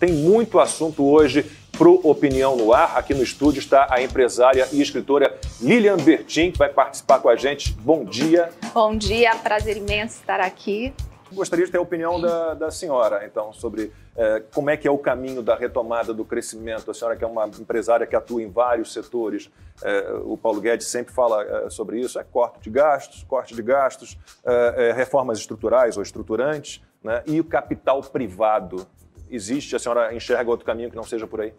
Tem muito assunto hoje pro Opinião no Ar. Aqui no estúdio está a empresária e escritora Lilian Bertin, que vai participar com a gente. Bom dia. Bom dia, prazer imenso estar aqui. Gostaria de ter a opinião da senhora, então, sobre como é que é o caminho da retomada do crescimento. A senhora que é uma empresária que atua em vários setores, o Paulo Guedes sempre fala sobre isso, corte de gastos, reformas estruturais ou estruturantes, né, e o capital privado. Existe? A senhora enxerga outro caminho que não seja por aí?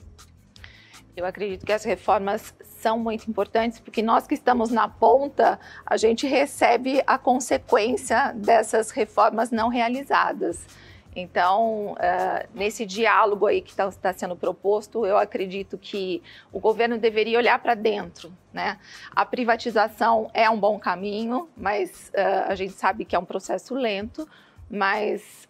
Eu acredito que as reformas são muito importantes, porque nós que estamos na ponta, a gente recebe a consequência dessas reformas não realizadas. Então, nesse diálogo aí que está sendo proposto, eu acredito que o governo deveria olhar para dentro, né? A privatização é um bom caminho, mas a gente sabe que é um processo lento, mas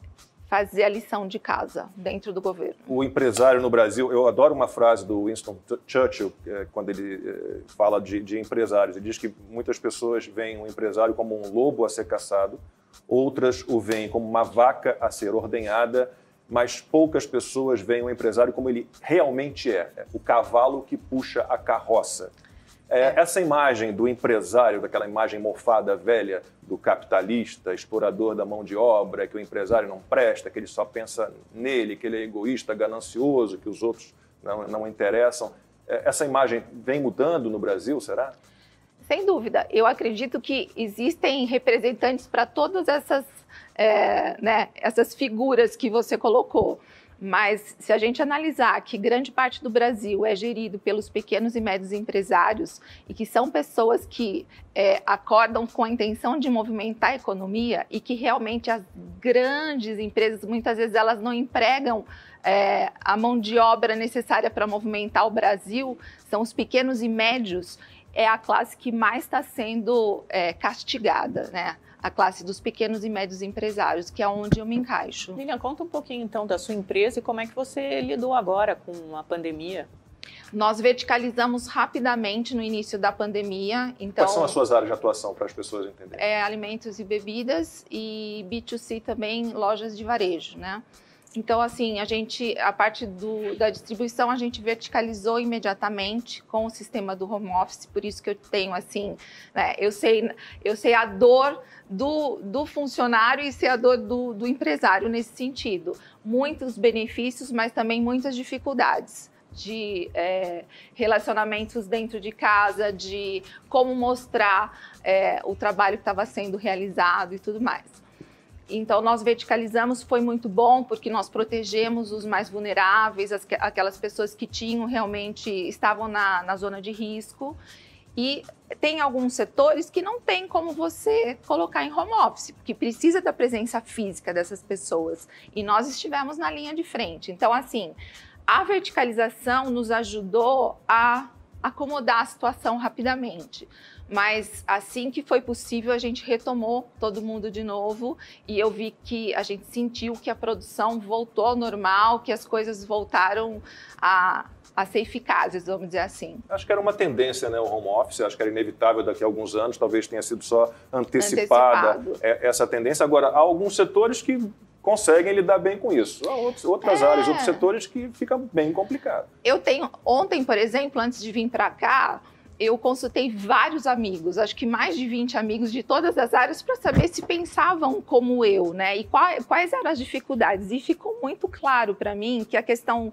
fazer a lição de casa dentro do governo. O empresário no Brasil, eu adoro uma frase do Winston Churchill, quando ele fala de empresários. Ele diz que muitas pessoas veem o empresário como um lobo a ser caçado, outras o veem como uma vaca a ser ordenhada, mas poucas pessoas veem o empresário como ele realmente é, o cavalo que puxa a carroça. Essa imagem do empresário, daquela imagem mofada velha do capitalista, explorador da mão de obra, que o empresário não presta, que ele só pensa nele, que ele é egoísta, ganancioso, que os outros não interessam. Essa imagem vem mudando no Brasil, será? Sem dúvida. Eu acredito que existem representantes para todas essas, essas figuras que você colocou. Mas se a gente analisar que grande parte do Brasil é gerido pelos pequenos e médios empresários e que são pessoas que acordam com a intenção de movimentar a economia e que realmente as grandes empresas, muitas vezes elas não empregam a mão de obra necessária para movimentar o Brasil, são os pequenos e médios, é a classe que mais está sendo castigada, né? A classe dos pequenos e médios empresários, que é onde eu me encaixo. Lilian, conta um pouquinho então da sua empresa e como é que você lidou agora com a pandemia. Nós verticalizamos rapidamente no início da pandemia. Então, quais são as suas áreas de atuação para as pessoas entenderem? Alimentos e bebidas e B2C também, lojas de varejo, né? Então, assim, a parte da distribuição, a gente verticalizou imediatamente com o sistema do home office, por isso que eu tenho, assim, né, eu sei a dor do funcionário e sei a dor do empresário nesse sentido. Muitos benefícios, mas também muitas dificuldades de relacionamentos dentro de casa, de como mostrar o trabalho que estava sendo realizado e tudo mais. Então, nós verticalizamos, foi muito bom, porque nós protegemos os mais vulneráveis, aquelas pessoas que estavam na zona de risco. E tem alguns setores que não tem como você colocar em home office, porque precisa da presença física dessas pessoas. E nós estivemos na linha de frente. Então, assim, a verticalização nos ajudou a acomodar a situação rapidamente. Mas assim que foi possível, a gente retomou todo mundo de novo e eu vi que a gente sentiu que a produção voltou ao normal, que as coisas voltaram a ser eficazes, vamos dizer assim. Acho que era uma tendência, né, o home office, acho que era inevitável daqui a alguns anos, talvez tenha sido só antecipada essa tendência. Agora, há alguns setores que conseguem lidar bem com isso. Há outras áreas, outros setores que fica bem complicado. Ontem, por exemplo, antes de vir para cá, eu consultei vários amigos, acho que mais de 20 amigos de todas as áreas para saber se pensavam como eu, né? E quais eram as dificuldades. E ficou muito claro para mim que a questão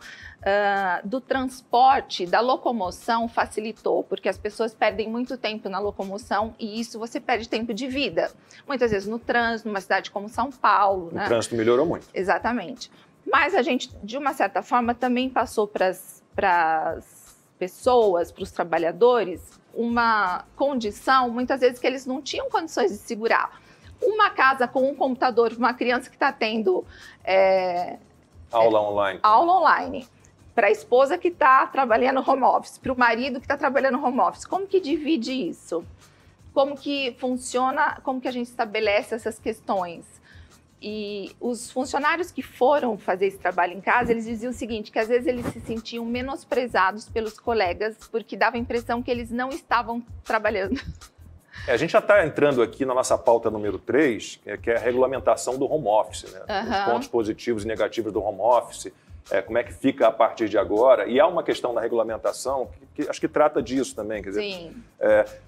do transporte, da locomoção facilitou, porque as pessoas perdem muito tempo na locomoção e isso você perde tempo de vida. Muitas vezes no trânsito, numa cidade como São Paulo, né? O trânsito melhorou muito. Exatamente. Mas a gente, de uma certa forma, também passou para as pessoas, para os trabalhadores, uma condição, muitas vezes, que eles não tinham condições de segurar. Uma casa com um computador, uma criança que está tendo aula online. Aula online. Para a esposa que está trabalhando home office, para o marido que está trabalhando home office. Como que divide isso? Como que funciona, como que a gente estabelece essas questões? E os funcionários que foram fazer esse trabalho em casa, eles diziam o seguinte, que às vezes eles se sentiam menosprezados pelos colegas, porque dava a impressão que eles não estavam trabalhando. A gente já está entrando aqui na nossa pauta número 3, que é a regulamentação do home office, né? Os pontos positivos e negativos do home office. como é que fica a partir de agora. E há uma questão da regulamentação que acho que trata disso também. Quer dizer, Sim.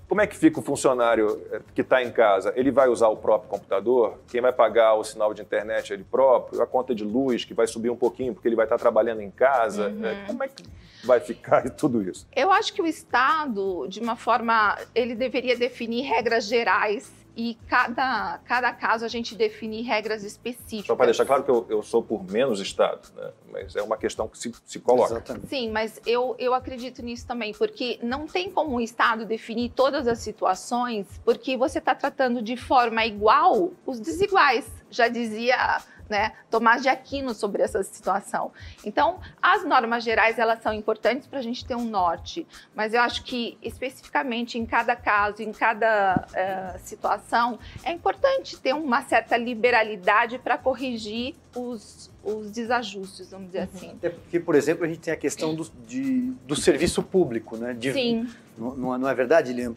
Como é que fica o funcionário que está em casa? Ele vai usar o próprio computador? Quem vai pagar o sinal de internet é ele próprio? A conta de luz, que vai subir um pouquinho porque ele vai estar trabalhando em casa? Como é que vai ficar tudo isso? Eu acho que o Estado, de uma forma, ele deveria definir regras gerais e cada caso a gente definir regras específicas. Só para deixar claro que eu sou por menos Estado, né? Mas é uma questão que se coloca. Exatamente. Sim, mas eu acredito nisso também, porque não tem como o Estado definir todas as situações, porque você está tratando de forma igual os desiguais, já dizia, né, Tomás de Aquino sobre essa situação. Então, as normas gerais, elas são importantes para a gente ter um norte, mas eu acho que, especificamente, em cada caso, em cada situação, é importante ter uma certa liberalidade para corrigir os desajustes, vamos dizer assim. Até porque, por exemplo, a gente tem a questão do serviço público, né? Sim. Não é verdade, Lilian?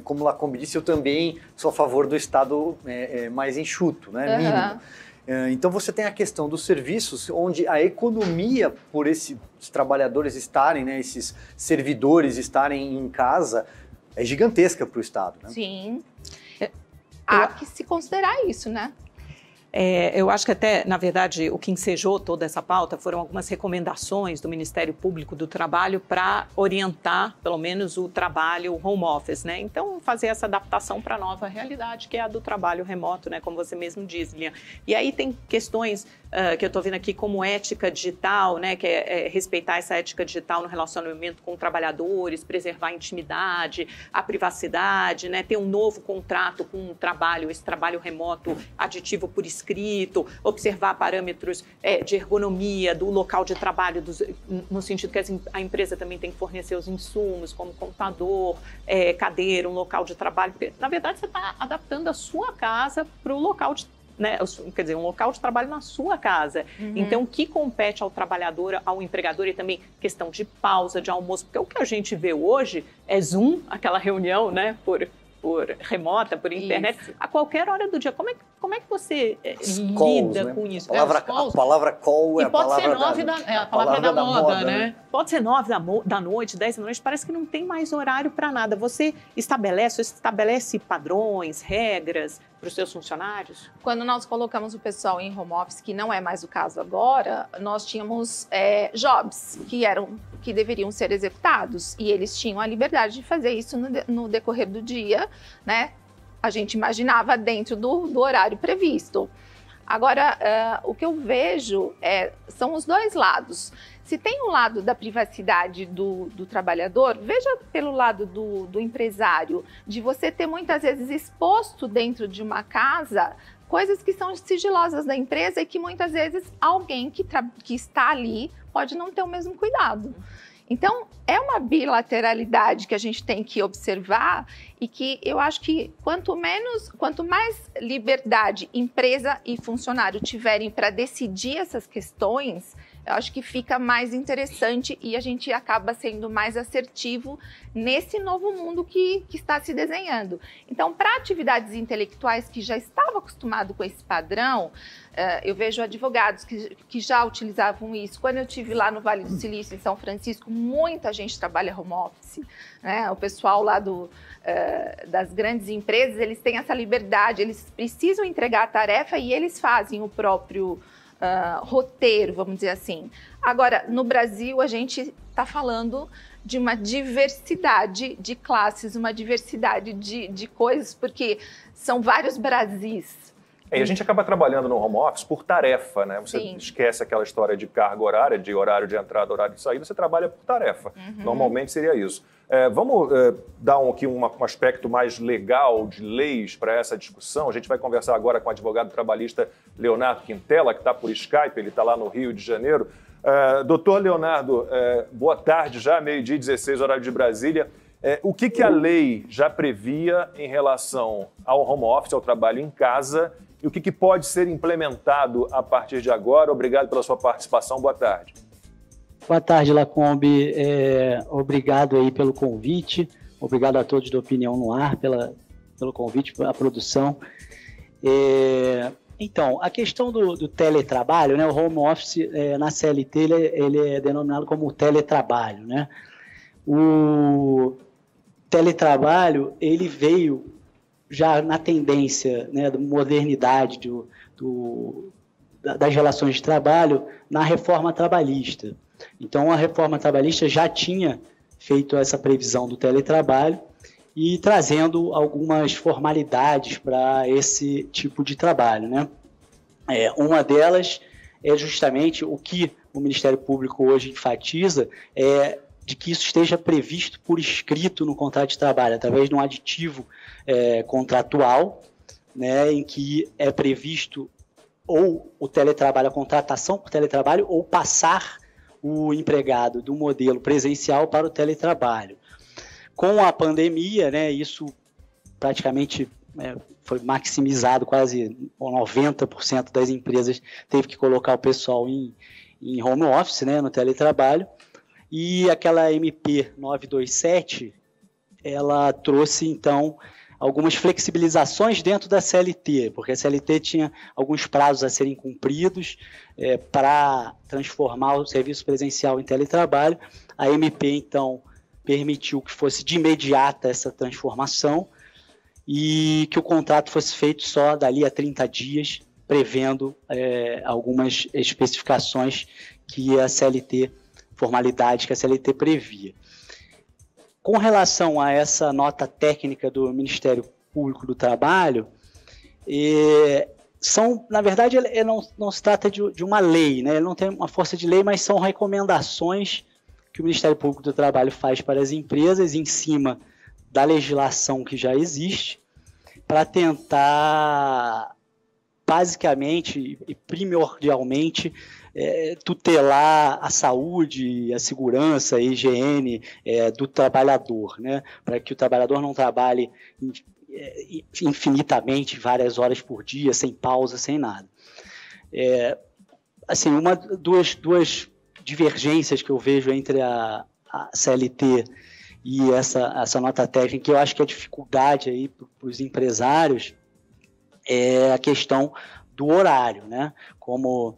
Como Lacombe disse, eu também sou a favor do Estado mais enxuto, né? Mínimo. Então você tem a questão dos serviços, onde a economia por esses trabalhadores estarem, né, esses servidores estarem em casa, é gigantesca para o Estado, né? Sim. Há que se considerar isso, né? Eu acho que até, na verdade, o que ensejou toda essa pauta foram algumas recomendações do Ministério Público do Trabalho para orientar, pelo menos, o trabalho home office, né? Então, fazer essa adaptação para a nova realidade, que é a do trabalho remoto, né? Como você mesmo diz, Lilian. E aí tem questões que eu estou vendo aqui como ética digital, né? Que é respeitar essa ética digital no relacionamento com trabalhadores, preservar a intimidade, a privacidade, né? Ter um novo contrato com o trabalho, esse trabalho remoto aditivo por escrito, observar parâmetros de ergonomia do local de trabalho, no sentido que a empresa também tem que fornecer os insumos, como computador, cadeira, um local de trabalho. Porque, na verdade, você está adaptando a sua casa para o local de né, quer dizer, um local de trabalho na sua casa. Então, o que compete ao trabalhador, ao empregador, e também questão de pausa, de almoço, porque o que a gente vê hoje é Zoom, aquela reunião, né, por remota, por internet, isso. A qualquer hora do dia. Como é que você lida, né, com isso? A palavra call é a palavra a palavra da moda, né? Pode ser 9 da noite, 10 da noite, parece que não tem mais horário para nada. Você estabelece padrões, regras para os seus funcionários? Quando nós colocamos o pessoal em home office, que não é mais o caso agora, nós tínhamos jobs que deveriam ser executados e eles tinham a liberdade de fazer isso no decorrer do dia, né? A gente imaginava dentro do horário previsto. Agora, o que eu vejo são os dois lados. Se tem um lado da privacidade do trabalhador, veja pelo lado do empresário, de você ter muitas vezes exposto dentro de uma casa coisas que são sigilosas da empresa e que muitas vezes alguém que está ali pode não ter o mesmo cuidado. Então, é uma bilateralidade que a gente tem que observar e que eu acho que quanto mais liberdade empresa e funcionário tiverem para decidir essas questões, eu acho que fica mais interessante e a gente acaba sendo mais assertivo nesse novo mundo que está se desenhando. Então, para atividades intelectuais que já estavam acostumados com esse padrão, eu vejo advogados que já utilizavam isso. Quando eu estive lá no Vale do Silício, em São Francisco, muita gente trabalha home office, né? O pessoal lá das grandes empresas, eles têm essa liberdade, eles precisam entregar a tarefa e eles fazem o próprio roteiro, vamos dizer assim. Agora, no Brasil, a gente está falando de uma diversidade de classes, uma diversidade de coisas, porque são vários Brasis. E a gente acaba trabalhando no home office por tarefa, né? Você esquece aquela história de carga horária, de horário de entrada, horário de saída, você trabalha por tarefa. Normalmente seria isso. Vamos dar aqui um aspecto mais legal de leis para essa discussão. A gente vai conversar agora com o advogado trabalhista Leonardo Quintela, que está por Skype, ele está lá no Rio de Janeiro. Doutor Leonardo, boa tarde já, 12h16, horário de Brasília. O que a lei já previa em relação ao home office, ao trabalho em casa, e o que pode ser implementado a partir de agora? Obrigado pela sua participação. Boa tarde. Boa tarde, Lacombe. Obrigado aí pelo convite. Obrigado a todos do Opinião no Ar pelo convite, pela produção. Então, a questão do teletrabalho, né, o home office na CLT ele é denominado como teletrabalho, né? O teletrabalho ele veio já na tendência, né, da modernidade das relações de trabalho na reforma trabalhista. Então, a reforma trabalhista já tinha feito essa previsão do teletrabalho e trazendo algumas formalidades para esse tipo de trabalho, né? Uma delas é justamente o que o Ministério Público hoje enfatiza, de que isso esteja previsto por escrito no contrato de trabalho, através de um aditivo contratual, né, em que é previsto ou o teletrabalho, a contratação por teletrabalho, ou passar o empregado do modelo presencial para o teletrabalho. Com a pandemia, né, isso praticamente foi maximizado, quase 90% das empresas teve que colocar o pessoal em home office, né, no teletrabalho, e aquela MP 927, ela trouxe, então, algumas flexibilizações dentro da CLT, porque a CLT tinha alguns prazos a serem cumpridos para transformar o serviço presencial em teletrabalho. A MP, então, permitiu que fosse de imediata essa transformação e que o contrato fosse feito só dali a 30 dias, prevendo algumas especificações que a CLT, formalidades que a CLT previa. Com relação a essa nota técnica do Ministério Público do Trabalho, na verdade, não se trata de uma lei, né? Ele não tem uma força de lei, mas são recomendações que o Ministério Público do Trabalho faz para as empresas em cima da legislação que já existe, para tentar, basicamente e primordialmente, tutelar a saúde, a segurança, a higiene do trabalhador, né? Para que o trabalhador não trabalhe infinitamente, várias horas por dia, sem pausa, sem nada. Assim, duas divergências que eu vejo entre a CLT e essa nota técnica, que eu acho que a dificuldade aí para os empresários é a questão do horário, né? Como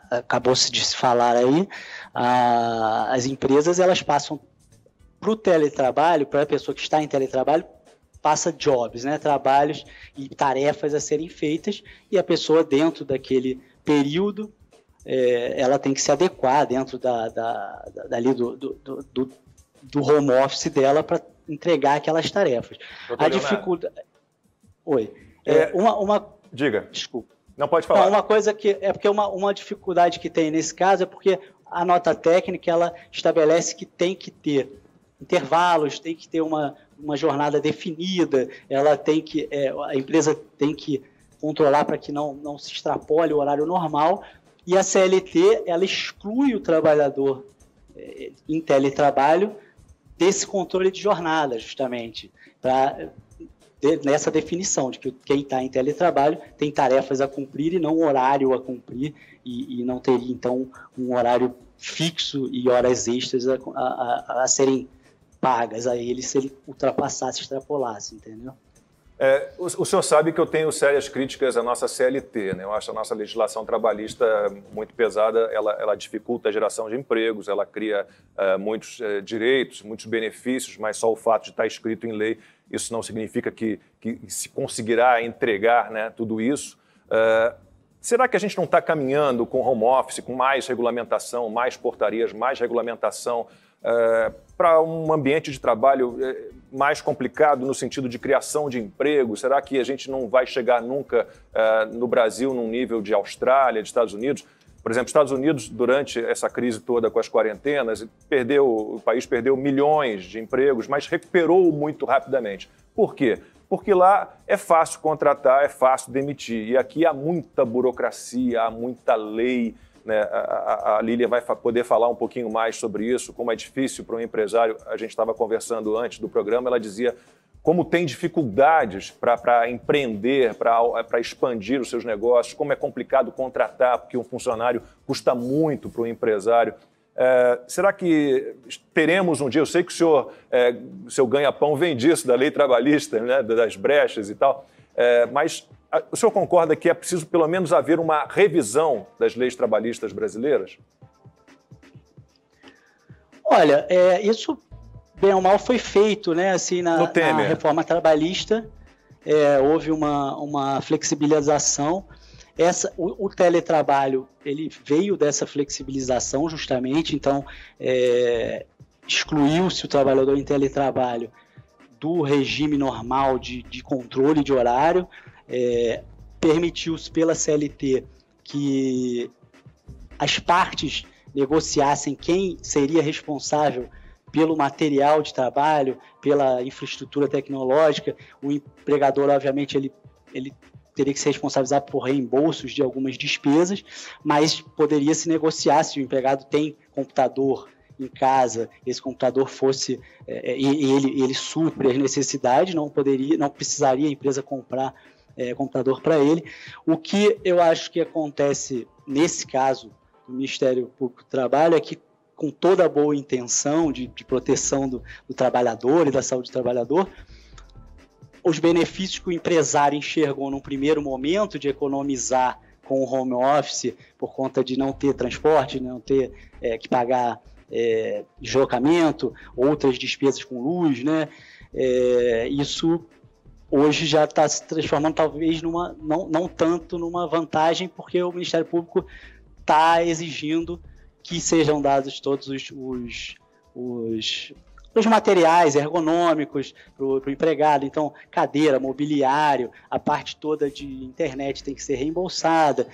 acabou-se de se falar aí, as empresas elas passam para o teletrabalho, para a pessoa que está em teletrabalho, passa jobs, né? Trabalhos e tarefas a serem feitas, e a pessoa dentro daquele período ela tem que se adequar dentro dali do home office dela para entregar aquelas tarefas. Doutor a dificuldade... Oi. Diga. Desculpa. Não, pode falar. Não, uma coisa que... porque uma dificuldade que tem nesse caso é porque a nota técnica ela estabelece que tem que ter intervalos, tem que ter uma jornada definida, a empresa tem que controlar para que não se extrapole o horário normal, e a CLT ela exclui o trabalhador em teletrabalho desse controle de jornada, justamente, nessa definição de que quem está em teletrabalho tem tarefas a cumprir e não um horário a cumprir, e não teria, então, um horário fixo e horas extras a serem pagas a ele se ele ultrapassasse, extrapolasse, entendeu? O senhor sabe que eu tenho sérias críticas à nossa CLT, né? Eu acho a nossa legislação trabalhista muito pesada, ela dificulta a geração de empregos, ela cria muitos direitos, muitos benefícios, mas só o fato de estar escrito em lei, isso não significa que se conseguirá entregar, né, tudo isso. Será que a gente não está caminhando com home office, com mais regulamentação, mais portarias, mais regulamentação, para um ambiente de trabalho mais complicado no sentido de criação de emprego? Será que a gente não vai chegar nunca no Brasil num nível de Austrália, de Estados Unidos? Por exemplo, Estados Unidos, durante essa crise toda com as quarentenas, o país perdeu milhões de empregos, mas recuperou muito rapidamente. Por quê? Porque lá é fácil contratar, é fácil demitir. E aqui há muita burocracia, há muita lei, né? A Lília vai poder falar um pouquinho mais sobre isso, como é difícil para um empresário. A gente estava conversando antes do programa, ela dizia como tem dificuldades para empreender, para expandir os seus negócios, como é complicado contratar, porque um funcionário custa muito para o empresário. Será que teremos um dia, eu sei que o seu ganha-pão vem disso, da lei trabalhista, né, das brechas e tal, mas O senhor concorda que é preciso, pelo menos, haver uma revisão das leis trabalhistas brasileiras? Olha, isso, bem ou mal, foi feito, né? Assim, na reforma trabalhista, houve uma flexibilização. O teletrabalho, ele veio dessa flexibilização justamente, então excluiu-se o trabalhador em teletrabalho do regime normal de controle de horário, permitiu-se pela CLT que as partes negociassem quem seria responsável pelo material de trabalho, pela infraestrutura tecnológica. O empregador, obviamente, ele teria que se responsabilizar por reembolsos de algumas despesas, mas poderia se negociar se o empregado tem computador em casa, esse computador fosse e ele supre as necessidades, não precisaria a empresa comprar computador para ele. O que eu acho que acontece nesse caso do Ministério Público do Trabalho é que, com toda a boa intenção de proteção do trabalhador e da saúde do trabalhador, os benefícios que o empresário enxergou num primeiro momento de economizar com o home office por conta de não ter transporte, não ter que pagar deslocamento, outras despesas com luz, né? Isso hoje já está se transformando talvez não tanto numa vantagem, porque o Ministério Público está exigindo que sejam dados todos os materiais ergonômicos para o empregado. Então, cadeira, mobiliário, a parte toda de internet tem que ser reembolsada.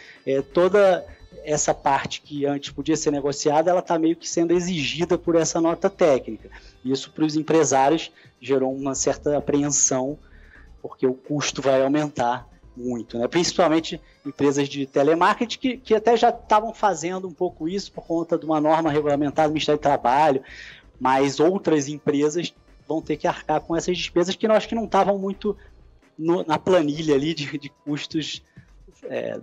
Toda essa parte que antes podia ser negociada, ela está meio que sendo exigida por essa nota técnica. Isso, para os empresários, gerou uma certa apreensão, porque o custo vai aumentar muito, né? Principalmente empresas de telemarketing que até já estavam fazendo um pouco isso por conta de uma norma regulamentada do Ministério do Trabalho, mas outras empresas vão ter que arcar com essas despesas que eu acho que não estavam muito na planilha ali de custos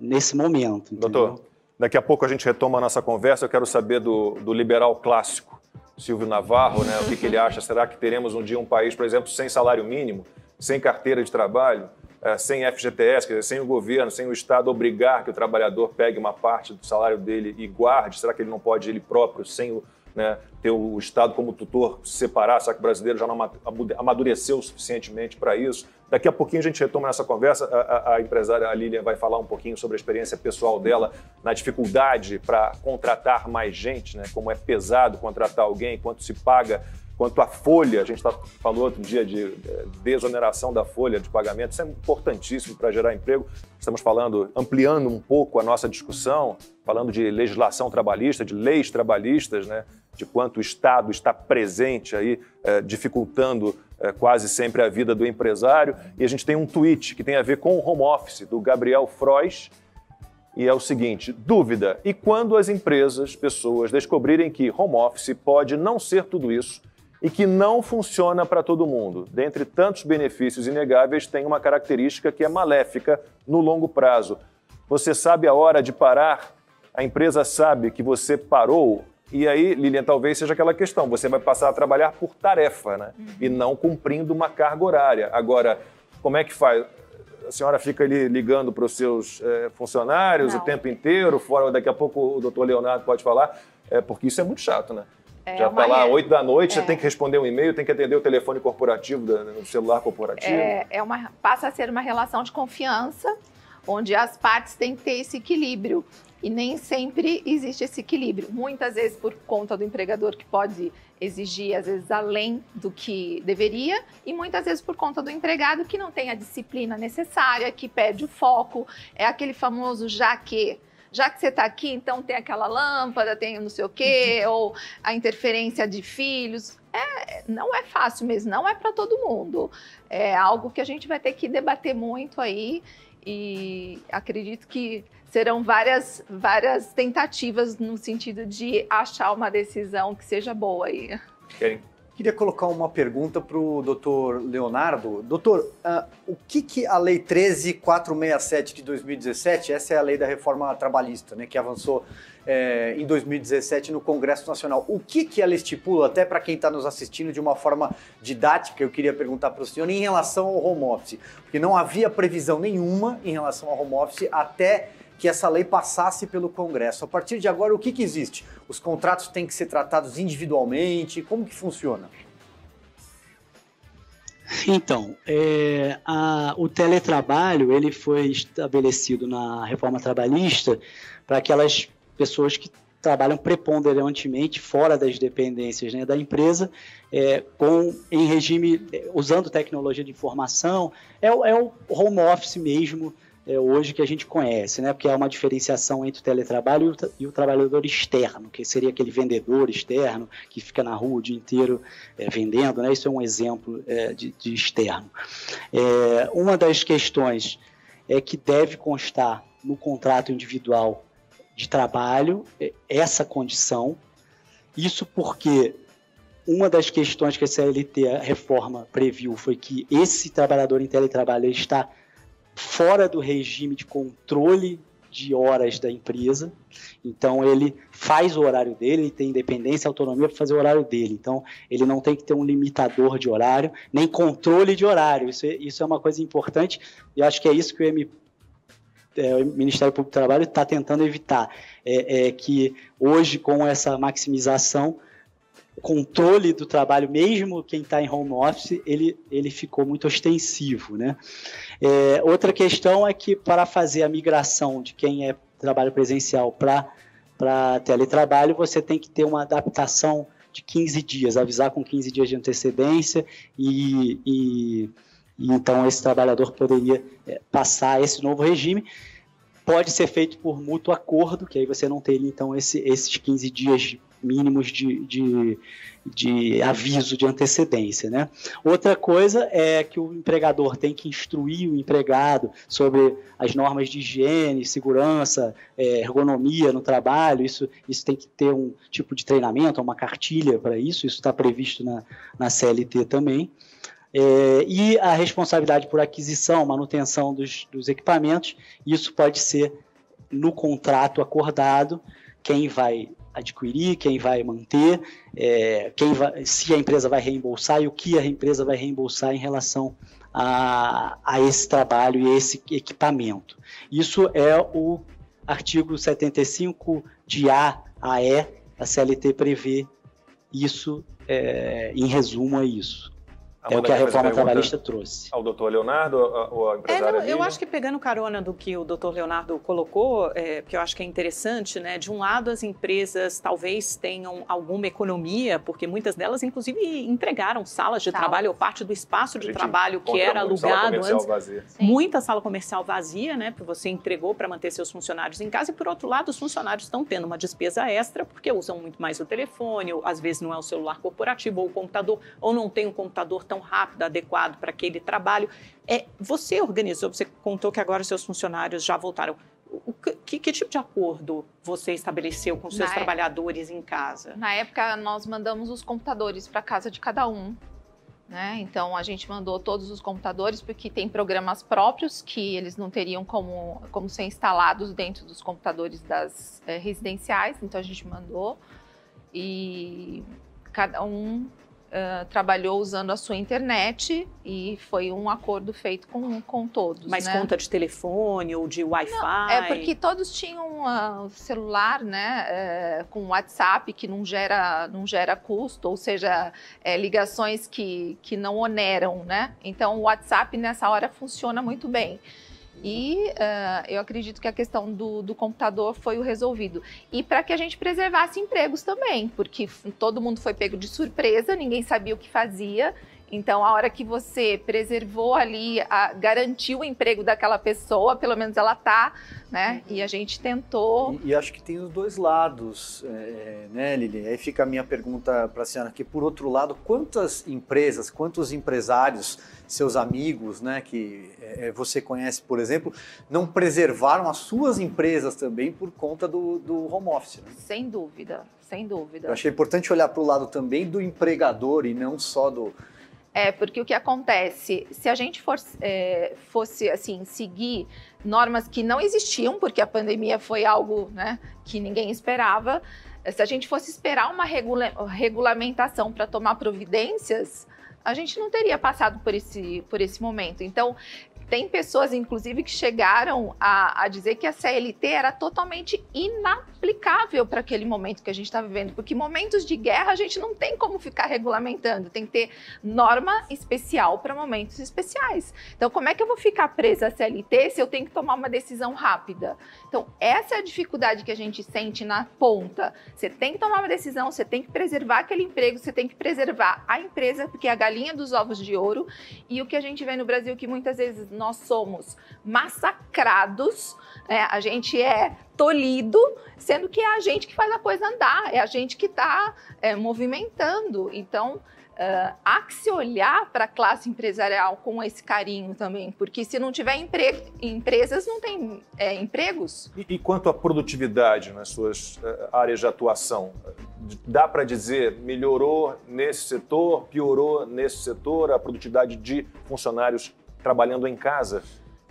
nesse momento. Entendeu? Doutor, daqui a pouco a gente retoma a nossa conversa. Eu quero saber do liberal clássico, Silvio Navarro, né? O que ele acha? Será que teremos um dia um país, por exemplo, sem salário mínimo, sem carteira de trabalho, sem FGTS, quer dizer, sem o governo, sem o Estado obrigar que o trabalhador pegue uma parte do salário dele e guarde? Será que ele não pode, ele próprio, sem ter o Estado como tutor, se separar? Será que o brasileiro já não amadureceu suficientemente para isso? Daqui a pouquinho a gente retoma essa conversa. A empresária Lilian vai falar um pouquinho sobre a experiência pessoal dela na dificuldade para contratar mais gente, né? Como é pesado contratar alguém, quanto se paga, quanto à folha. A gente falou outro dia de desoneração da folha de pagamento. Isso é importantíssimo para gerar emprego. Estamos ampliando um pouco a nossa discussão, falando de legislação trabalhista, de leis trabalhistas, né? De quanto o Estado está presente aí, dificultando quase sempre a vida do empresário. E a gente tem um tweet que tem a ver com o home office, do Gabriel Frois, e é o seguinte: dúvida, e quando as pessoas descobrirem que home office pode não ser tudo isso e que não funciona para todo mundo? Dentre tantos benefícios inegáveis, tem uma característica que é maléfica no longo prazo. Você sabe a hora de parar? A empresa sabe que você parou? E aí, Lilian, talvez seja aquela questão, você vai passar a trabalhar por tarefa, né? E não cumprindo uma carga horária. Agora, como é que faz? A senhora fica ali ligando para os seus funcionários o tempo inteiro, fora, daqui a pouco o doutor Leonardo pode falar, porque isso é muito chato, né? Já está lá 8 da noite, você tem que responder um e-mail, tem que atender o telefone corporativo, no celular corporativo. Passa a ser uma relação de confiança, onde as partes têm que ter esse equilíbrio. E nem sempre existe esse equilíbrio. Muitas vezes por conta do empregador, que pode exigir, às vezes, além do que deveria, e muitas vezes por conta do empregado, que não tem a disciplina necessária, que perde o foco. É aquele famoso já que você está aqui, então tem aquela lâmpada, tem não sei o quê, ou a interferência de filhos. Não é fácil mesmo, não é para todo mundo. É algo que a gente vai ter que debater muito aí, e acredito que serão várias tentativas no sentido de achar uma decisão que seja boa aí. Queria colocar uma pergunta para o doutor Leonardo. Doutor, o que a Lei 13.467 de 2017, essa é a lei da reforma trabalhista, né, que avançou em 2017 no Congresso Nacional. O que ela estipula, até para quem está nos assistindo de uma forma didática, eu queria perguntar para o senhor em relação ao home office, porque não havia previsão nenhuma em relação ao home office até que essa lei passasse pelo Congresso. A partir de agora, o que existe? Os contratos têm que ser tratados individualmente? Como que funciona? Então, o teletrabalho ele foi estabelecido na reforma trabalhista para aquelas pessoas que trabalham preponderantemente fora das dependências, né, da empresa, em regime, usando tecnologia de informação. É o home office mesmo, hoje que a gente conhece, né? Porque há uma diferenciação entre o teletrabalho e o trabalhador externo, que seria aquele vendedor externo que fica na rua o dia inteiro vendendo, né? Isso é um exemplo de externo. Uma das questões é que deve constar no contrato individual de trabalho essa condição, isso porque uma das questões que a CLT, a reforma, previu foi que esse trabalhador em teletrabalho está fora do regime de controle de horas da empresa, então ele faz o horário dele, ele tem independência e autonomia para fazer o horário dele, então ele não tem que ter um limitador de horário, nem controle de horário, isso é uma coisa importante, e eu acho que é isso que o Ministério Público do Trabalho está tentando evitar, que hoje com essa maximização, controle do trabalho, mesmo quem está em home office, ele ficou muito ostensivo, né? Outra questão é que para fazer a migração de quem é trabalho presencial para teletrabalho, você tem que ter uma adaptação de 15 dias, avisar com 15 dias de antecedência e então esse trabalhador poderia passar esse novo regime. Pode ser feito por mútuo acordo, que aí você não teria então esses 15 dias mínimos de aviso de antecedência, né? Outra coisa é que o empregador tem que instruir o empregado sobre as normas de higiene, segurança, ergonomia no trabalho, isso tem que ter um tipo de treinamento, uma cartilha para isso está previsto na CLT também. E a responsabilidade por aquisição, manutenção dos equipamentos, isso pode ser no contrato acordado, quem vai adquirir, quem vai manter, se a empresa vai reembolsar e o que a empresa vai reembolsar em relação a esse trabalho e esse equipamento. Isso é o artigo 75 de A a E, a CLT prevê isso, em resumo é isso. É o que a reforma trabalhista trouxe. Ao doutor Leonardo ou à empresária eu acho que pegando carona do que o doutor Leonardo colocou, porque eu acho que é interessante, né? De um lado, as empresas talvez tenham alguma economia, porque muitas delas, inclusive, entregaram salas de trabalho ou parte do espaço de trabalho que era alugado antes. Muita sala comercial vazia, né? Porque você entregou para manter seus funcionários em casa. E, por outro lado, os funcionários estão tendo uma despesa extra, porque usam muito mais o telefone, ou às vezes não é o celular corporativo ou o computador, ou não tem um computador tão rápido, adequado para aquele trabalho. Você organizou, você contou que agora seus funcionários já voltaram. Que tipo de acordo você estabeleceu com seus trabalhadores em casa? Na época, nós mandamos os computadores para casa de cada um, né? Então, a gente mandou todos os computadores, porque tem programas próprios que eles não teriam como ser instalados dentro dos computadores das residenciais. Então, a gente mandou e cada um trabalhou usando a sua internet e foi um acordo feito com todos. Mas conta de telefone ou de Wi-Fi? Porque todos tinham celular, né, com WhatsApp, que não gera custo, ou seja, ligações que não oneram, né? Então, o WhatsApp nessa hora funciona muito bem. E eu acredito que a questão do computador foi o resolvido. E para que a gente preservasse empregos também, porque todo mundo foi pego de surpresa, ninguém sabia o que fazia. Então, a hora que você preservou ali, garantiu o emprego daquela pessoa, pelo menos ela está, né? E a gente tentou... E acho que tem os dois lados, né, Lili? Aí fica a minha pergunta para a senhora aqui. Por outro lado, quantas empresas, quantos empresários, seus amigos, né, que você conhece, por exemplo, não preservaram as suas empresas também por conta do home office? Né? Sem dúvida, sem dúvida. Eu achei importante olhar para o lado também do empregador e não só do... Porque o que acontece, se a gente fosse assim, seguir normas que não existiam, porque a pandemia foi algo, né, que ninguém esperava, se a gente fosse esperar uma regulamentação para tomar providências, a gente não teria passado por esse momento. Então, tem pessoas, inclusive, que chegaram a dizer que a CLT era totalmente inaplicável para aquele momento que a gente está vivendo, porque momentos de guerra a gente não tem como ficar regulamentando, tem que ter norma especial para momentos especiais. Então, como é que eu vou ficar presa à CLT se eu tenho que tomar uma decisão rápida? Então, essa é a dificuldade que a gente sente na ponta. Você tem que tomar uma decisão, você tem que preservar aquele emprego, você tem que preservar a empresa, porque é a galinha dos ovos de ouro. E o que a gente vê no Brasil, que muitas vezes nós somos massacrados, a gente é tolhido, sendo que é a gente que faz a coisa andar, é a gente que está movimentando. Então, há que se olhar para a classe empresarial com esse carinho também, porque se não tiver empresas, não tem empregos. E quanto à produtividade nas suas áreas de atuação? Dá para dizer, melhorou nesse setor, piorou nesse setor, a produtividade de funcionários trabalhando em casa?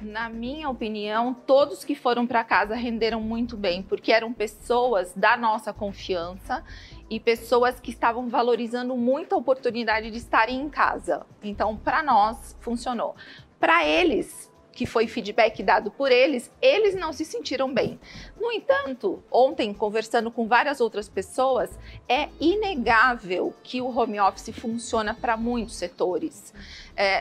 Na minha opinião, todos que foram para casa renderam muito bem, porque eram pessoas da nossa confiança e pessoas que estavam valorizando muito a oportunidade de estarem em casa. Então, para nós, funcionou. Para eles, que foi feedback dado por eles não se sentiram bem. No entanto, ontem, conversando com várias outras pessoas, é inegável que o home office funciona para muitos setores.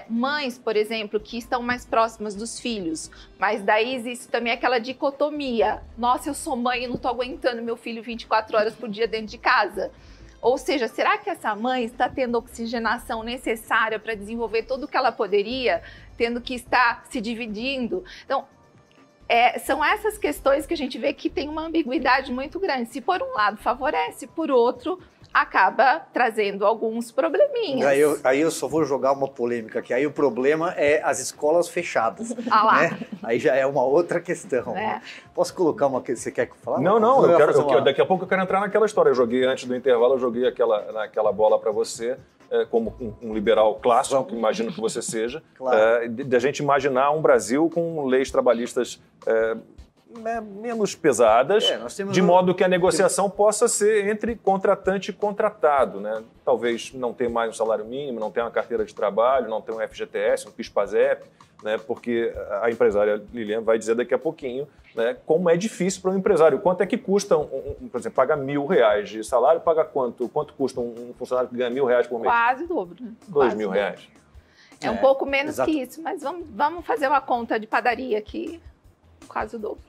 Mães, por exemplo, que estão mais próximas dos filhos, mas daí existe também aquela dicotomia. Nossa, eu sou mãe e não estou aguentando meu filho 24 horas por dia dentro de casa. Ou seja, será que essa mãe está tendo a oxigenação necessária para desenvolver tudo o que ela poderia, tendo que estar se dividindo? Então, são essas questões que a gente vê que tem uma ambiguidade muito grande. Se por um lado favorece, por outro acaba trazendo alguns probleminhas. Aí eu só vou jogar uma polêmica aqui. Aí o problema é as escolas fechadas. Né? Aí já é uma outra questão. Né? Posso colocar uma que você quer falar? Não, daqui a pouco eu quero entrar naquela história. Eu joguei antes do intervalo, eu joguei naquela bola para você, como um liberal clássico, que imagino que você seja, claro. Da gente imaginar um Brasil com leis trabalhistas menos pesadas, de modo que a negociação possa ser entre contratante e contratado, né? Talvez não ter mais um salário mínimo, não ter uma carteira de trabalho, não ter um FGTS, um PIS/PASEP, né? Porque a empresária Lilian vai dizer daqui a pouquinho, né, como é difícil para um empresário. Quanto é que custa, por exemplo, paga R$1.000 de salário, paga quanto? Quanto custa um funcionário que ganha R$1.000 por mês? Quase o dobro. Né? R$2.000. É um pouco menos que isso, mas vamos fazer uma conta de padaria aqui, quase o dobro.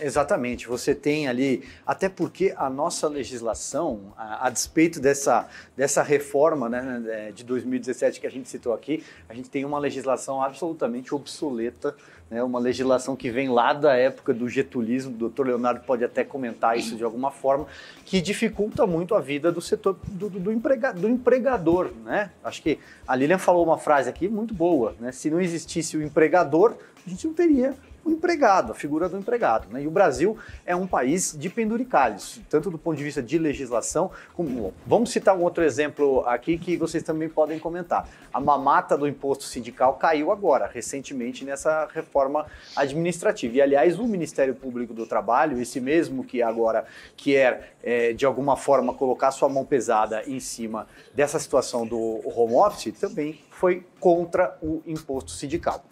Exatamente, você tem ali, até porque a nossa legislação, a despeito dessa reforma, né, de 2017 que a gente citou aqui, a gente tem uma legislação absolutamente obsoleta, né, uma legislação que vem lá da época do getulismo, o doutor Leonardo pode até comentar isso de alguma forma, que dificulta muito a vida do setor do empregador. Né? Acho que a Lilian falou uma frase aqui muito boa, né? Se não existisse o empregador, a gente não teria o empregado, a figura do empregado. Né? E o Brasil é um país de penduricalhos, tanto do ponto de vista de legislação, como... Vamos citar um outro exemplo aqui que vocês também podem comentar. A mamata do imposto sindical caiu agora, recentemente, nessa reforma administrativa. E, aliás, o Ministério Público do Trabalho, esse mesmo que agora quer, de alguma forma, colocar sua mão pesada em cima dessa situação do home office, também foi contra o imposto sindical.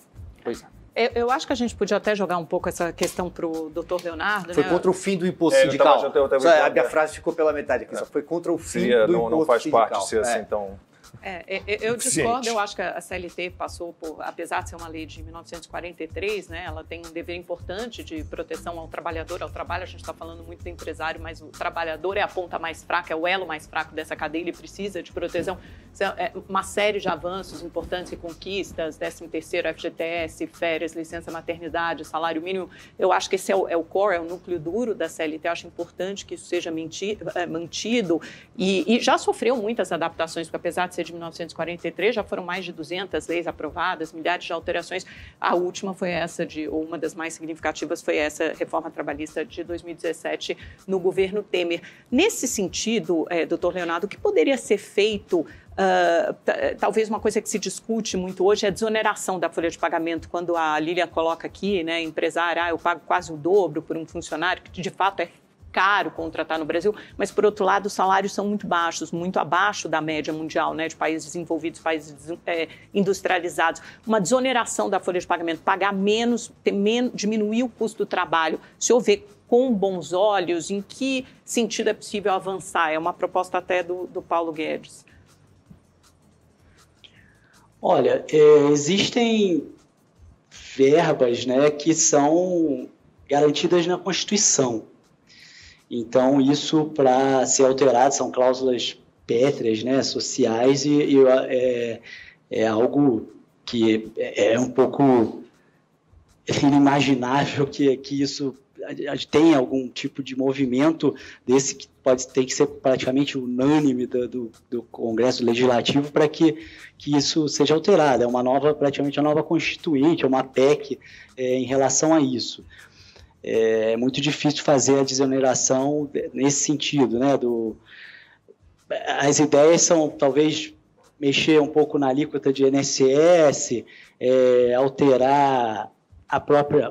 Pois é. Eu acho que a gente podia até jogar um pouco essa questão para o doutor Leonardo. Foi contra o fim do imposto sindical. A minha frase ficou pela metade aqui. Só foi contra o fim do imposto sindical. Não faz parte de ser assim, então... Eu discordo, eu acho que a CLT passou por, apesar de ser uma lei de 1943, né, ela tem um dever importante de proteção ao trabalhador, ao trabalho. A gente está falando muito do empresário, mas o trabalhador é a ponta mais fraca, é o elo mais fraco dessa cadeia, ele precisa de proteção. Uma série de avanços importantes e conquistas, 13º FGTS, férias, licença maternidade, salário mínimo. Eu acho que esse é o core, é o núcleo duro da CLT. Eu acho importante que isso seja mantido e já sofreu muitas adaptações, porque apesar de ser de 1943, já foram mais de 200 leis aprovadas, milhares de alterações. A última foi essa, ou uma das mais significativas foi essa reforma trabalhista de 2017 no governo Temer. Nesse sentido, doutor Leonardo, o que poderia ser feito? Talvez uma coisa que se discute muito hoje é a desoneração da folha de pagamento. Quando a Lilian coloca aqui, né, empresária, eu pago quase o dobro por um funcionário, que de fato é caro contratar no Brasil, mas, por outro lado, os salários são muito baixos, muito abaixo da média mundial, né, de países desenvolvidos, países industrializados. Uma desoneração da folha de pagamento, pagar menos, diminuir o custo do trabalho, se houver com bons olhos, em que sentido é possível avançar? É uma proposta até do Paulo Guedes. Olha, existem verbas, né, que são garantidas na Constituição. Então, isso, para ser alterado, são cláusulas pétreas, né, sociais, e é algo que é um pouco inimaginável que isso tenha algum tipo de movimento desse que tem que ser praticamente unânime do Congresso Legislativo para que isso seja alterado. É praticamente uma nova Constituinte, é uma PEC em relação a isso. É muito difícil fazer a desoneração nesse sentido, né? As ideias são, talvez, mexer um pouco na alíquota de INSS, alterar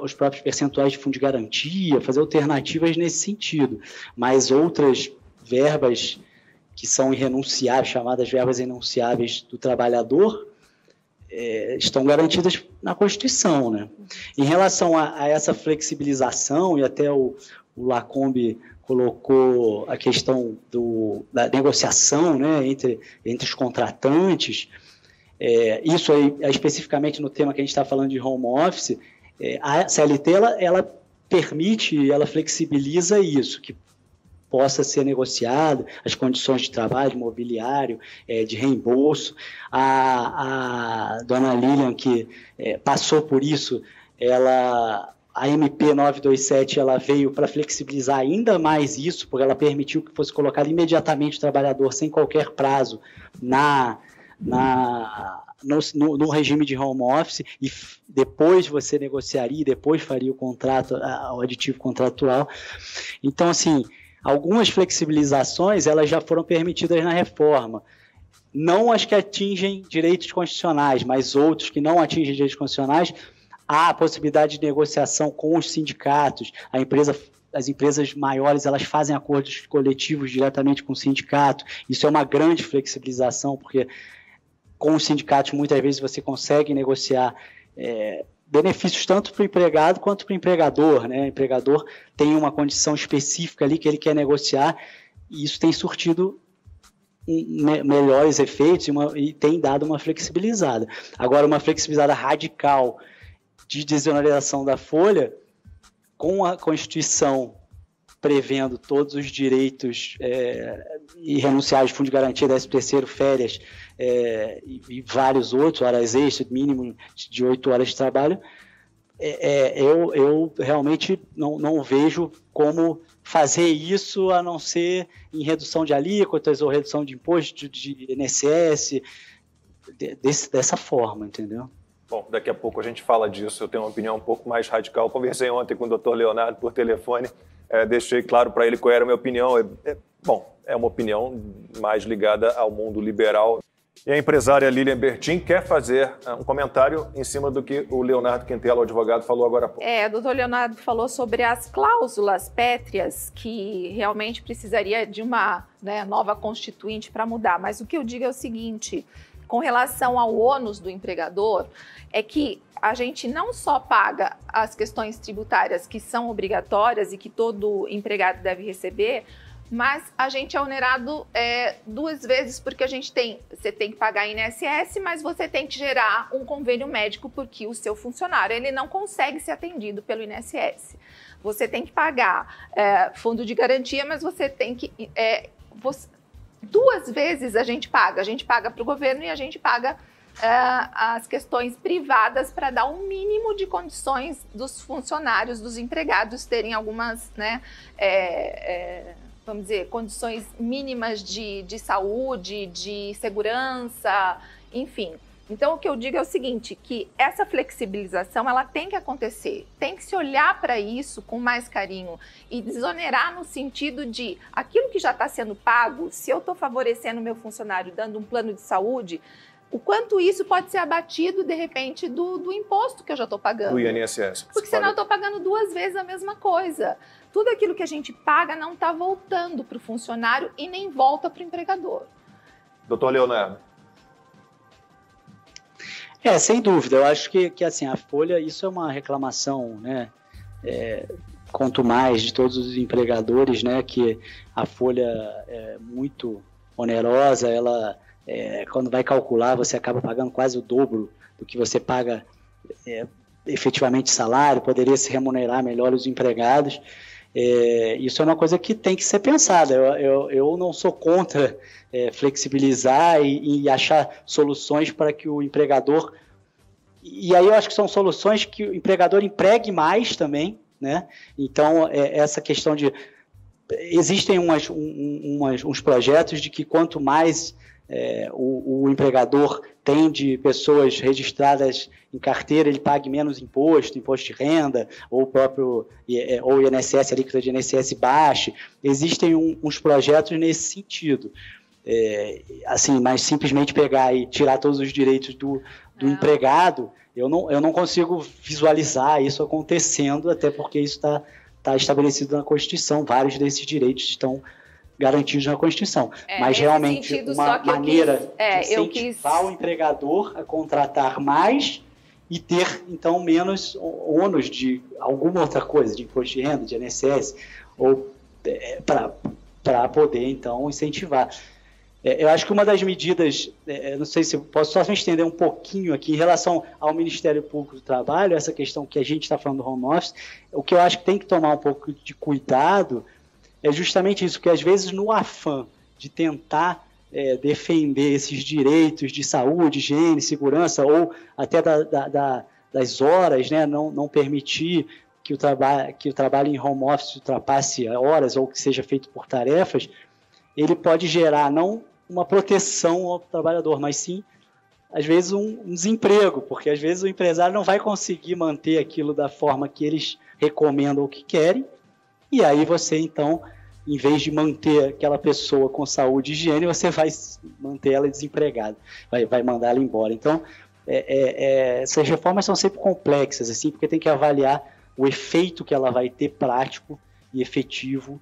os próprios percentuais de fundo de garantia, fazer alternativas nesse sentido. Mas outras verbas que são irrenunciáveis, chamadas verbas irrenunciáveis do trabalhador, estão garantidas na Constituição, né? Em relação a essa flexibilização, e até o Lacombe colocou a questão da negociação, né, entre os contratantes, isso aí, especificamente no tema que a gente está falando de home office, a CLT ela permite, ela flexibiliza isso, que possa ser negociado, as condições de trabalho, de mobiliário, de reembolso. A dona Lilian, que passou por isso, a MP 927 ela veio para flexibilizar ainda mais isso, porque ela permitiu que fosse colocado imediatamente o trabalhador, sem qualquer prazo, no regime de home office, e depois você negociaria, depois faria o aditivo contratual. Então, assim, algumas flexibilizações elas já foram permitidas na reforma. Não as que atingem direitos constitucionais, mas outros que não atingem direitos constitucionais, há a possibilidade de negociação com os sindicatos. As empresas maiores elas fazem acordos coletivos diretamente com o sindicato. Isso é uma grande flexibilização, porque com os sindicatos muitas vezes você consegue negociar benefícios tanto para o empregado quanto para o empregador, né? O empregador tem uma condição específica ali que ele quer negociar, e isso tem surtido melhores efeitos e tem dado uma flexibilizada. Agora, uma flexibilizada radical de desoneração da folha, com a Constituição prevendo todos os direitos irrenunciáveis, fundo de garantia, 13º, férias e vários outros, horas extras, mínimo de 8 horas de trabalho, eu realmente não vejo como fazer isso a não ser em redução de alíquotas ou redução de imposto de INSS, dessa forma, entendeu? Bom, daqui a pouco a gente fala disso. Eu tenho uma opinião um pouco mais radical. Conversei ontem com o Dr. Leonardo por telefone, deixei claro para ele qual era a minha opinião. É uma opinião mais ligada ao mundo liberal. E a empresária Lilian Bertin quer fazer um comentário em cima do que o Leonardo Quintela, o advogado, falou agora há pouco. O doutor Leonardo falou sobre as cláusulas pétreas que realmente precisaria de uma nova constituinte para mudar. Mas o que eu digo é o seguinte, com relação ao ônus do empregador, é que a gente não só paga as questões tributárias que são obrigatórias e que todo empregado deve receber, mas a gente é onerado 2 vezes, porque você tem que pagar INSS, mas você tem que gerar um convênio médico, porque o seu funcionário ele não consegue ser atendido pelo INSS. Você tem que pagar fundo de garantia, mas você tem que... 2 vezes a gente paga para o governo e a gente paga as questões privadas para dar um mínimo de condições dos funcionários, dos empregados terem algumas, né, vamos dizer, condições mínimas de saúde, de segurança, enfim. Então, o que eu digo é o seguinte, que essa flexibilização, ela tem que acontecer, tem que se olhar para isso com mais carinho e desonerar no sentido de aquilo que já está sendo pago, se eu estou favorecendo o meu funcionário dando um plano de saúde, o quanto isso pode ser abatido, de repente, do imposto que eu já estou pagando. Do INSS. Porque senão eu estou pagando 2 vezes a mesma coisa. Tudo aquilo que a gente paga não está voltando para o funcionário e nem volta para o empregador. Doutor Leonardo. Sem dúvida. Eu acho que assim, a Folha, isso é uma reclamação, né? Quanto mais de todos os empregadores, né? Que a Folha é muito onerosa, ela... quando vai calcular, você acaba pagando quase o dobro do que você paga efetivamente salário, poderia se remunerar melhor os empregados. Isso é uma coisa que tem que ser pensada. Eu não sou contra flexibilizar e achar soluções para que o empregador... E aí eu acho que são soluções que o empregador empregue mais também, né? Então, essa questão de... Existem uns projetos de que quanto mais... o empregador tem de pessoas registradas em carteira, ele pague menos imposto de renda, ou o próprio ou INSS, a alíquota de INSS baixe. Existem uns projetos nesse sentido. Assim, mas simplesmente pegar e tirar todos os direitos do empregado, eu não consigo visualizar isso acontecendo, até porque isso está estabelecido na Constituição. Vários desses direitos estão garantidos na Constituição. Mas realmente uma maneira de incentivar o empregador a contratar mais e ter, então, menos ônus de alguma outra coisa, de imposto de renda, de INSS, ou para poder, então, incentivar. Eu acho que uma das medidas, não sei se eu posso só me estender um pouquinho aqui, em relação ao Ministério Público do Trabalho, essa questão que a gente está falando do home office, o que eu acho que tem que tomar um pouco de cuidado é justamente isso, que às vezes no afã de tentar defender esses direitos de saúde, higiene, segurança, ou até das horas, né, não permitir que o trabalho em home office ultrapasse horas ou que seja feito por tarefas, ele pode gerar não uma proteção ao trabalhador, mas sim, às vezes, um desemprego, porque às vezes o empresário não vai conseguir manter aquilo da forma que eles recomendam ou que querem, e aí você, então, em vez de manter aquela pessoa com saúde e higiene, você vai manter ela desempregada, vai mandar ela embora. Então, essas reformas são sempre complexas, assim, porque tem que avaliar o efeito que ela vai ter prático e efetivo,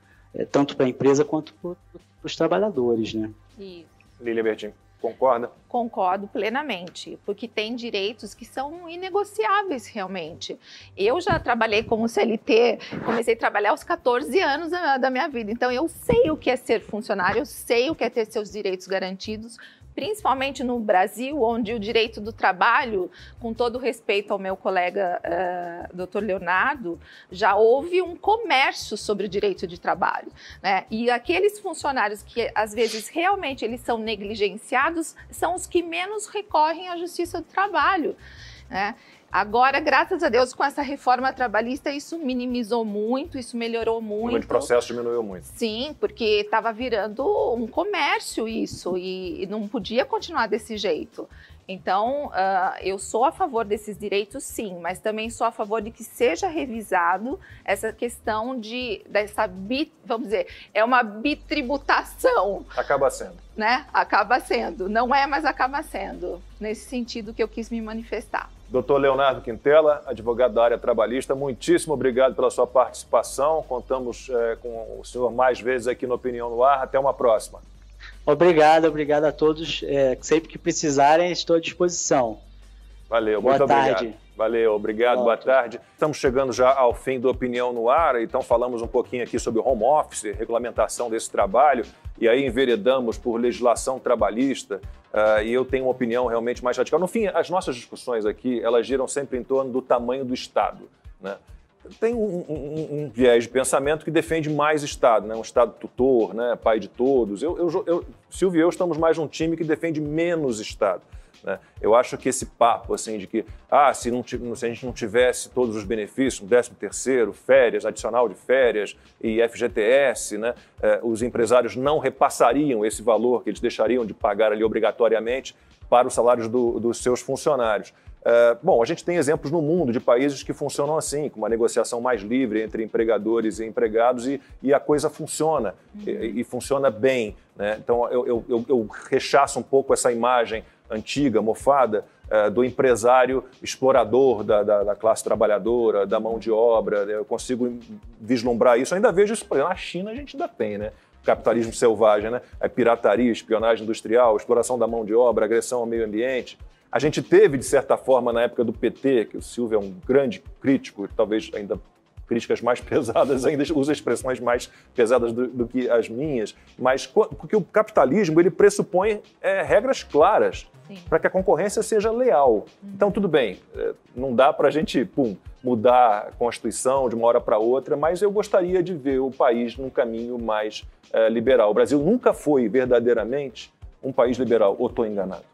tanto para a empresa quanto para os trabalhadores, né? Isso. Lília Bertin, concorda? Concordo plenamente, porque tem direitos que são inegociáveis realmente. Eu já trabalhei como CLT, comecei a trabalhar aos 14 anos da minha vida, então eu sei o que é ser funcionário, eu sei o que é ter seus direitos garantidos, principalmente no Brasil, onde o direito do trabalho, com todo respeito ao meu colega Dr. Leonardo, já houve um comércio sobre o direito de trabalho, né? E aqueles funcionários que, às vezes, realmente eles são negligenciados, são os que menos recorrem à Justiça do Trabalho, né? Agora, graças a Deus, com essa reforma trabalhista, isso minimizou muito, isso melhorou muito. O número de processo diminuiu muito. Sim, porque estava virando um comércio isso, e não podia continuar desse jeito. Então, eu sou a favor desses direitos, sim, mas também sou a favor de que seja revisado essa questão vamos dizer, é uma bitributação. Acaba sendo. Né? Acaba sendo. Não é, mas acaba sendo. Nesse sentido que eu quis me manifestar. Doutor Leonardo Quintela, advogado da área trabalhista, muitíssimo obrigado pela sua participação. Contamos com o senhor mais vezes aqui no Opinião no Ar. Até uma próxima. Obrigado a todos. Sempre que precisarem, estou à disposição. Valeu, muito obrigado. Boa tarde. Valeu, obrigado, boa tarde. Estamos chegando já ao fim do Opinião no Ar, então falamos um pouquinho aqui sobre home office, regulamentação desse trabalho, e aí enveredamos por legislação trabalhista, e eu tenho uma opinião realmente mais radical. No fim, as nossas discussões aqui, elas giram sempre em torno do tamanho do Estado, né? Tem um viés de pensamento que defende mais Estado, né? Um Estado tutor, né? Pai de todos. Silvio e eu estamos mais num time que defende menos Estado, né? Eu acho que esse papo assim, de que se a gente não tivesse todos os benefícios, 13º, férias, adicional de férias e FGTS, né? Os empresários não repassariam esse valor que eles deixariam de pagar ali obrigatoriamente para os salários dos seus funcionários. Bom, a gente tem exemplos no mundo de países que funcionam assim, com uma negociação mais livre entre empregadores e empregados, e a coisa funciona, e funciona bem, né? Então, eu rechaço um pouco essa imagem antiga, mofada, do empresário explorador da classe trabalhadora, da mão de obra. Eu consigo vislumbrar isso. Eu ainda vejo isso, por exemplo, na China a gente ainda tem, né? Capitalismo selvagem, né? A pirataria, espionagem industrial, exploração da mão de obra, agressão ao meio ambiente. A gente teve, de certa forma, na época do PT, que o Silvio é um grande crítico, talvez ainda críticas mais pesadas, ainda usa expressões mais pesadas do que as minhas, mas porque o capitalismo ele pressupõe regras claras para que a concorrência seja leal. Então, tudo bem, não dá para a gente mudar a Constituição de uma hora para outra, mas eu gostaria de ver o país num caminho mais liberal. O Brasil nunca foi verdadeiramente um país liberal, ou estou enganado?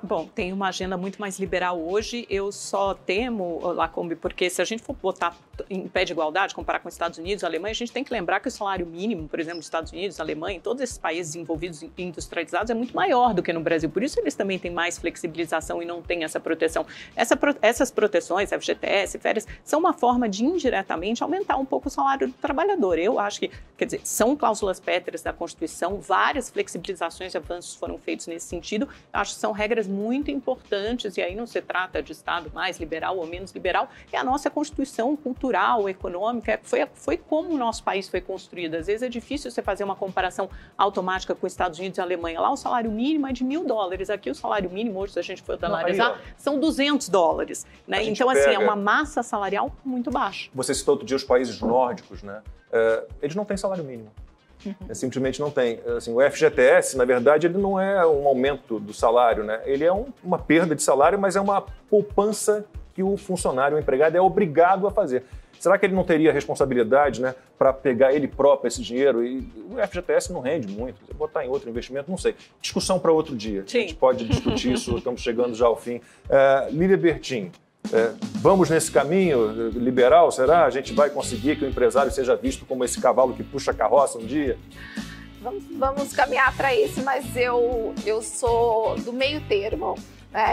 Bom, tem uma agenda muito mais liberal hoje. Eu só temo, Lacombe, porque se a gente for botar em pé de igualdade, comparar com os Estados Unidos e a Alemanha, a gente tem que lembrar que o salário mínimo, por exemplo, dos Estados Unidos, Alemanha, em todos esses países envolvidos e industrializados, é muito maior do que no Brasil. Por isso eles também têm mais flexibilização e não têm essa proteção. Essas proteções, FGTS, férias, são uma forma de indiretamente aumentar um pouco o salário do trabalhador. Eu acho que, quer dizer, são cláusulas pétreas da Constituição, várias flexibilizações e avanços foram feitos nesse sentido. Acho que são regras muito importantes, e aí não se trata de Estado mais liberal ou menos liberal, é a nossa Constituição cultural, econômica, foi como o nosso país foi construído. Às vezes é difícil você fazer uma comparação automática com os Estados Unidos e a Alemanha. Lá o salário mínimo é de $1.000, aqui o salário mínimo, hoje, se a gente for analisar, são $200, né? Então, assim, é uma massa salarial muito baixa. Você citou outro dia os países nórdicos, né? Eles não têm salário mínimo. Simplesmente não tem. Assim, o FGTS, na verdade, ele não é um aumento do salário, né? Ele é uma perda de salário, mas é uma poupança que o funcionário, o empregado, é obrigado a fazer. Será que ele não teria responsabilidade, né, para pegar ele próprio esse dinheiro? E o FGTS não rende muito. Você botar em outro investimento, não sei. Discussão para outro dia. Sim. A gente pode discutir isso, estamos chegando já ao fim. Lília Bertin, vamos nesse caminho liberal, será? A gente vai conseguir que o empresário seja visto como esse cavalo que puxa a carroça um dia? Vamos caminhar para isso, mas eu sou do meio termo.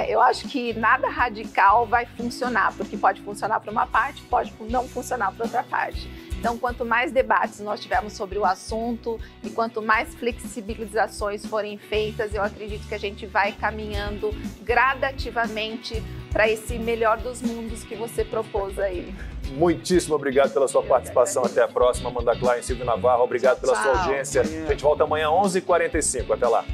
Eu acho que nada radical vai funcionar, porque pode funcionar para uma parte, pode não funcionar para outra parte. Então, quanto mais debates nós tivermos sobre o assunto e quanto mais flexibilizações forem feitas, eu acredito que a gente vai caminhando gradativamente para esse melhor dos mundos que você propôs aí. Muitíssimo obrigado pela sua participação. Até a próxima. Amanda Klein, Silvio Navarro, obrigado pela sua audiência. A gente volta amanhã às 11h45. Até lá.